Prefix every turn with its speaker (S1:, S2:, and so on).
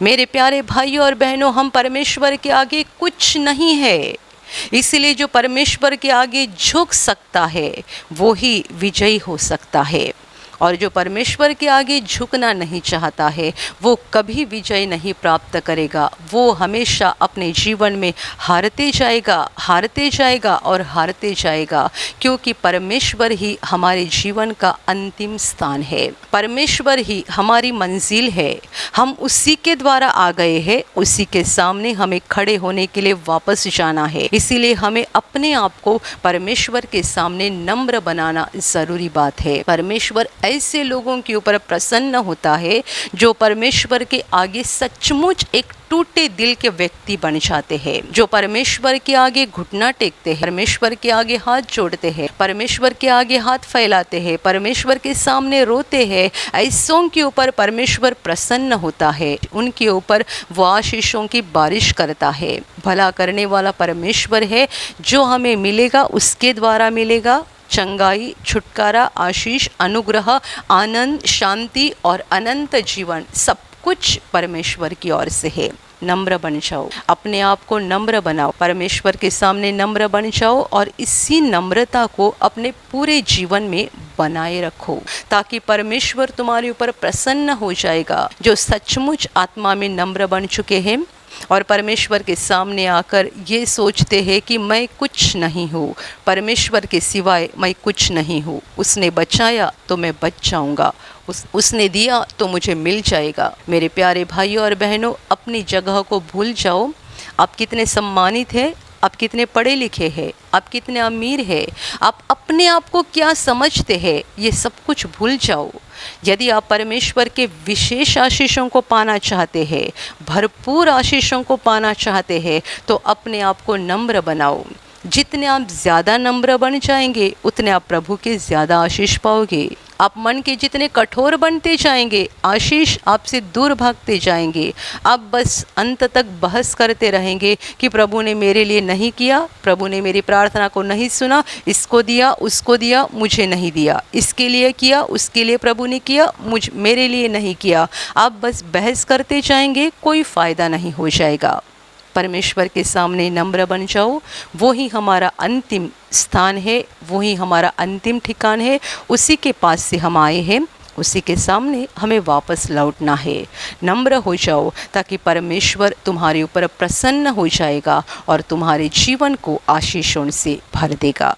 S1: मेरे प्यारे भाइयों और बहनों, हम परमेश्वर के आगे कुछ नहीं है। इसलिए जो परमेश्वर के आगे झुक सकता है वो ही विजयी हो सकता है, और जो परमेश्वर के आगे झुकना नहीं चाहता है वो कभी विजय नहीं प्राप्त करेगा। वो हमेशा अपने जीवन में हारते जाएगा और हारते जाएगा, क्योंकि परमेश्वर ही हमारे जीवन का अंतिम स्थान है। परमेश्वर ही हमारी मंजिल है। हम उसी के द्वारा आ गए हैं, उसी के सामने हमें खड़े होने के लिए वापस जाना है। इसीलिए हमें अपने आप को परमेश्वर के सामने नम्र बनाना ज़रूरी बात है। परमेश्वर ऐसे लोगों के ऊपर प्रसन्न होता है जो परमेश्वर के आगे सचमुच एक टूटे दिल के व्यक्ति बन जाते हैं, जो परमेश्वर के आगे घुटना टेकते हैं, परमेश्वर के आगे हाथ जोड़ते हैं, परमेश्वर के आगे हाथ फैलाते हैं, परमेश्वर के सामने रोते हैं। ऐसों के ऊपर परमेश्वर प्रसन्न होता है, उनके ऊपर वो आशीषों की बारिश करता है। भला करने वाला परमेश्वर है, जो हमें मिलेगा उसके द्वारा मिलेगा। चंगाई, छुटकारा, आशीष, अनुग्रह, आनंद, शांति और अनंत जीवन सब कुछ परमेश्वर की ओर से है। नम्र बन जाओ, अपने आप को नम्र बनाओ, परमेश्वर के सामने नम्र बन जाओ और इसी नम्रता को अपने पूरे जीवन में बनाए रखो, ताकि परमेश्वर तुम्हारे ऊपर प्रसन्न हो जाएगा। जो सचमुच आत्मा में नम्र बन चुके हैं और परमेश्वर के सामने आकर ये सोचते हैं कि मैं कुछ नहीं हूँ, परमेश्वर के सिवाय मैं कुछ नहीं हूँ। उसने बचाया तो मैं बच जाऊँगा, उसने दिया तो मुझे मिल जाएगा। मेरे प्यारे भाइयों और बहनों, अपनी जगह को भूल जाओ। आप कितने सम्मानित हैं, आप कितने पढ़े लिखे हैं, आप कितने अमीर हैं, आप अपने आप को क्या समझते हैं, ये सब कुछ भूल जाओ। यदि आप परमेश्वर के विशेष आशीषों को पाना चाहते हैं, भरपूर आशीषों को पाना चाहते हैं, तो अपने आप को नम्र बनाओ। जितने आप ज़्यादा नम्र बन जाएंगे उतने आप प्रभु के ज़्यादा आशीष पाओगे। आप मन के जितने कठोर बनते जाएंगे, आशीष आपसे दूर भागते जाएंगे। आप बस अंत तक बहस करते रहेंगे कि प्रभु ने मेरे लिए नहीं किया, प्रभु ने मेरी प्रार्थना को नहीं सुना, इसको दिया उसको दिया मुझे नहीं दिया, इसके लिए किया उसके लिए प्रभु ने किया, मेरे लिए नहीं किया। आप बस बहस करते जाएंगे, कोई फ़ायदा नहीं हो जाएगा। परमेश्वर के सामने नम्र बन जाओ, वो ही हमारा अंतिम स्थान है, वो ही हमारा अंतिम ठिकान है। उसी के पास से हम आए हैं, उसी के सामने हमें वापस लौटना है। नम्र हो जाओ, ताकि परमेश्वर तुम्हारे ऊपर प्रसन्न हो जाएगा और तुम्हारे जीवन को आशीषों से भर देगा।